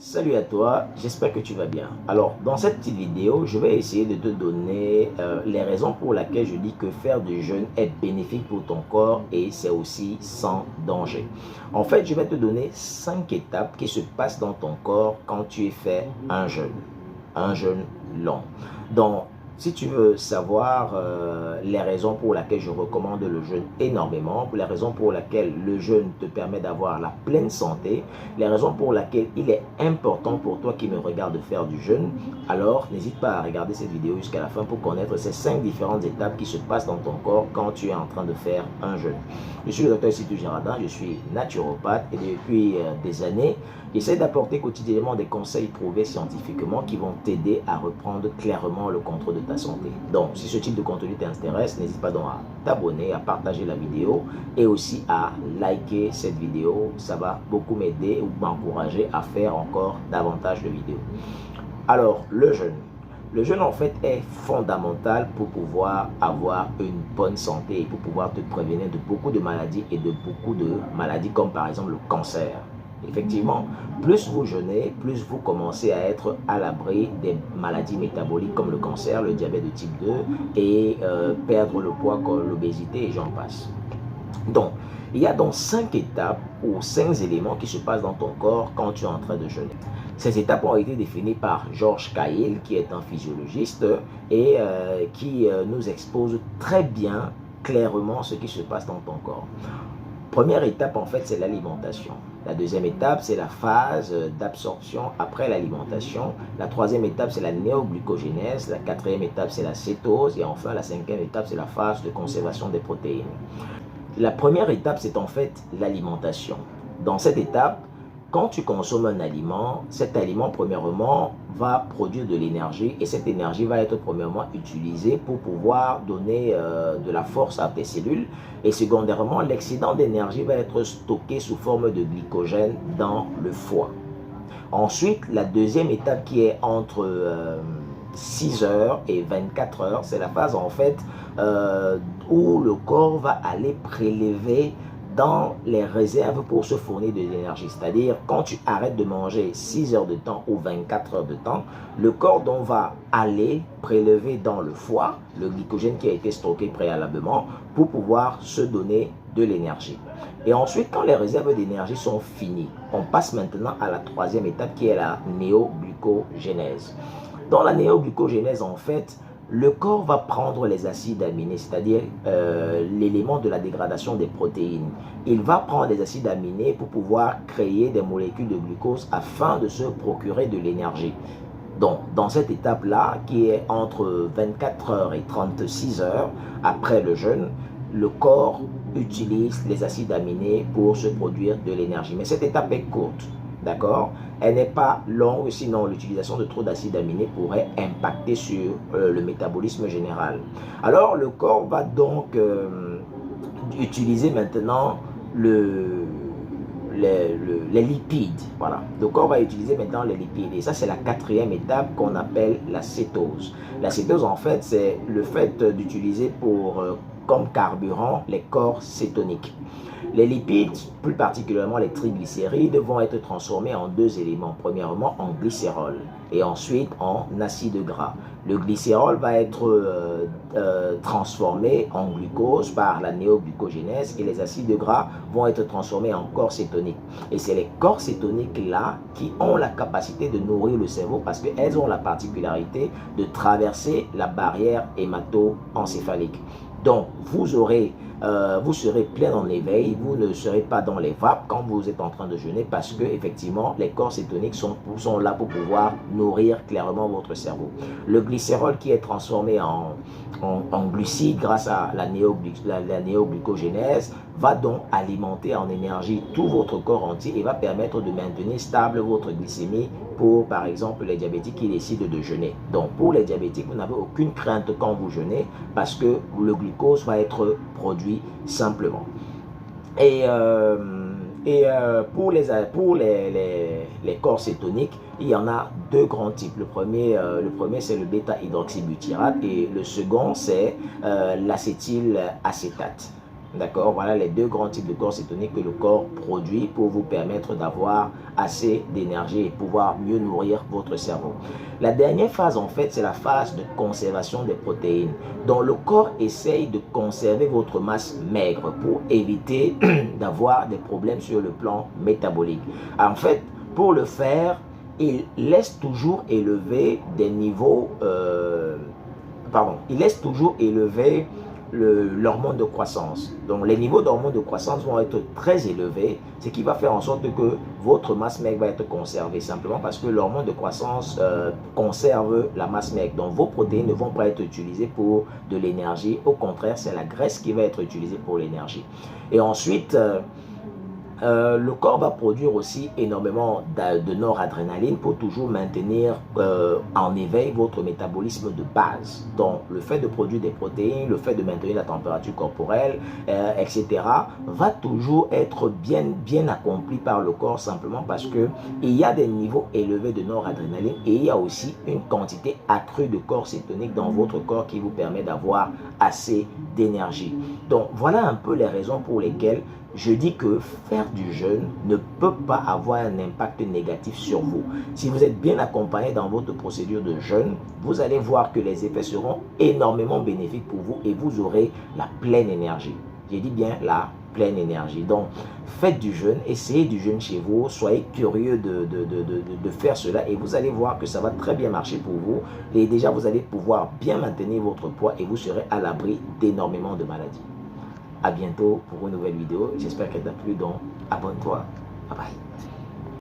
Salut à toi, j'espère que tu vas bien. Alors, dans cette petite vidéo, je vais essayer de te donner les raisons pour lesquelles je dis que faire du jeûne est bénéfique pour ton corps et c'est aussi sans danger. En fait, je vais te donner 5 étapes qui se passent dans ton corps quand tu fais un jeûne long. Donc, si tu veux savoir les raisons pour lesquelles je recommande le jeûne énormément, pour les raisons pour lesquelles le jeûne te permet d'avoir la pleine santé, les raisons pour lesquelles il est important pour toi qui me regarde de faire du jeûne, alors n'hésite pas à regarder cette vidéo jusqu'à la fin pour connaître ces 5 différentes étapes qui se passent dans ton corps quand tu es en train de faire un jeûne. Je suis le docteur Sitou Girardin, je suis naturopathe et depuis des années, j'essaie d'apporter quotidiennement des conseils prouvés scientifiquement qui vont t'aider à reprendre clairement le contrôle de ta santé. Donc, si ce type de contenu t'intéresse, n'hésite pas donc à t'abonner, à partager la vidéo et aussi à liker cette vidéo. Ça va beaucoup m'aider ou m'encourager à faire encore davantage de vidéos. Alors, le jeûne. Le jeûne, en fait, est fondamental pour pouvoir avoir une bonne santé et pour pouvoir te prévenir de beaucoup de maladies et de beaucoup de maladies comme par exemple le cancer. Effectivement, plus vous jeûnez, plus vous commencez à être à l'abri des maladies métaboliques comme le cancer, le diabète de type 2 et perdre le poids comme l'obésité et j'en passe. Donc, il y a donc 5 étapes ou 5 éléments qui se passent dans ton corps quand tu es en train de jeûner. Ces étapes ont été définies par Georges Cahill, qui est un physiologiste et qui nous expose très bien, clairement, ce qui se passe dans ton corps. Première étape, en fait, c'est l'alimentation. La deuxième étape, c'est la phase d'absorption après l'alimentation. La troisième étape, c'est la néoglucogénèse. La quatrième étape, c'est la cétose. Et enfin, la cinquième étape, c'est la phase de conservation des protéines. La première étape, c'est en fait l'alimentation. Dans cette étape, quand tu consommes un aliment, cet aliment, premièrement, va produire de l'énergie et cette énergie va être premièrement utilisée pour pouvoir donner de la force à tes cellules. Et secondairement, l'excédent d'énergie va être stocké sous forme de glycogène dans le foie. Ensuite, la deuxième étape qui est entre 6 heures et 24 heures, c'est la phase en fait où le corps va aller prélever dans les réserves pour se fournir de l'énergie. C'est-à-dire, quand tu arrêtes de manger 6 heures de temps ou 24 heures de temps, le corps donc va aller prélever dans le foie le glycogène qui a été stocké préalablement pour pouvoir se donner de l'énergie. Et ensuite, quand les réserves d'énergie sont finies, on passe maintenant à la troisième étape qui est la néoglucogénèse. Dans la néoglucogénèse, en fait, le corps va prendre les acides aminés, c'est-à-dire l'élément de la dégradation des protéines. Il va prendre les acides aminés pour pouvoir créer des molécules de glucose afin de se procurer de l'énergie. Donc, dans cette étape-là, qui est entre 24 heures et 36 heures après le jeûne, le corps utilise les acides aminés pour se produire de l'énergie. Mais cette étape est courte. D'accord? Elle n'est pas longue, sinon l'utilisation de trop d'acides aminés pourrait impacter sur le métabolisme général. Alors, le corps va donc utiliser maintenant les lipides. Voilà. Le corps va utiliser maintenant les lipides. Et ça, c'est la quatrième étape qu'on appelle la cétose. La cétose, en fait, c'est le fait d'utiliser comme carburant les corps cétoniques. Les lipides, plus particulièrement les triglycérides, vont être transformés en deux éléments. Premièrement, en glycérol et ensuite en acide gras. Le glycérol va être transformé en glucose par la néoglucogénèse et les acides gras vont être transformés en corps cétoniques. Et c'est les corps cétoniques-là qui ont la capacité de nourrir le cerveau parce qu'elles ont la particularité de traverser la barrière hémato-encéphalique. Donc, vous serez plein en éveil, vous ne serez pas dans les vapes quand vous êtes en train de jeûner parce que effectivement les corps cétoniques sont là pour pouvoir nourrir clairement votre cerveau. Le glycérol qui est transformé en glucides grâce à la néoglucogénèse va donc alimenter en énergie tout votre corps entier et va permettre de maintenir stable votre glycémie pour par exemple les diabétiques qui décident de jeûner. Donc pour les diabétiques, vous n'avez aucune crainte quand vous jeûnez parce que le glucose va être produit simplement. Et pour les corps cétoniques, il y en a deux grands types. Le premier c'est le bêta-hydroxybutyrate et le second, c'est l'acétylacétate. D'accord, voilà les deux grands types de corps cétoniques que le corps produit pour vous permettre d'avoir assez d'énergie et pouvoir mieux nourrir votre cerveau. La dernière phase, en fait, c'est la phase de conservation des protéines, dont le corps essaye de conserver votre masse maigre pour éviter d'avoir des problèmes sur le plan métabolique. En fait, pour le faire, il laisse toujours élever des niveaux, il laisse toujours élever l'hormone de croissance. Donc les niveaux d'hormone de croissance vont être très élevés, ce qui va faire en sorte que votre masse maigre va être conservée, simplement parce que l'hormone de croissance conserve la masse maigre. Donc vos protéines ne vont pas être utilisées pour de l'énergie, au contraire c'est la graisse qui va être utilisée pour l'énergie. Et ensuite, le corps va produire aussi énormément de noradrénaline pour toujours maintenir en éveil votre métabolisme de base. Donc, le fait de produire des protéines, le fait de maintenir la température corporelle, etc., va toujours être bien accompli par le corps, simplement parce que il y a des niveaux élevés de noradrénaline et il y a aussi une quantité accrue de corps cétonique dans votre corps qui vous permet d'avoir assez d'énergie. Donc, voilà un peu les raisons pour lesquelles je dis que faire du jeûne ne peut pas avoir un impact négatif sur vous. Si vous êtes bien accompagné dans votre procédure de jeûne, vous allez voir que les effets seront énormément bénéfiques pour vous et vous aurez la pleine énergie. J'ai dit bien la pleine énergie. Donc, faites du jeûne, essayez du jeûne chez vous, soyez curieux de faire cela et vous allez voir que ça va très bien marcher pour vous. Et déjà, vous allez pouvoir bien maintenir votre poids et vous serez à l'abri d'énormément de maladies. À bientôt pour une nouvelle vidéo. J'espère qu'elle t'a plu, donc abonne-toi. Bye bye.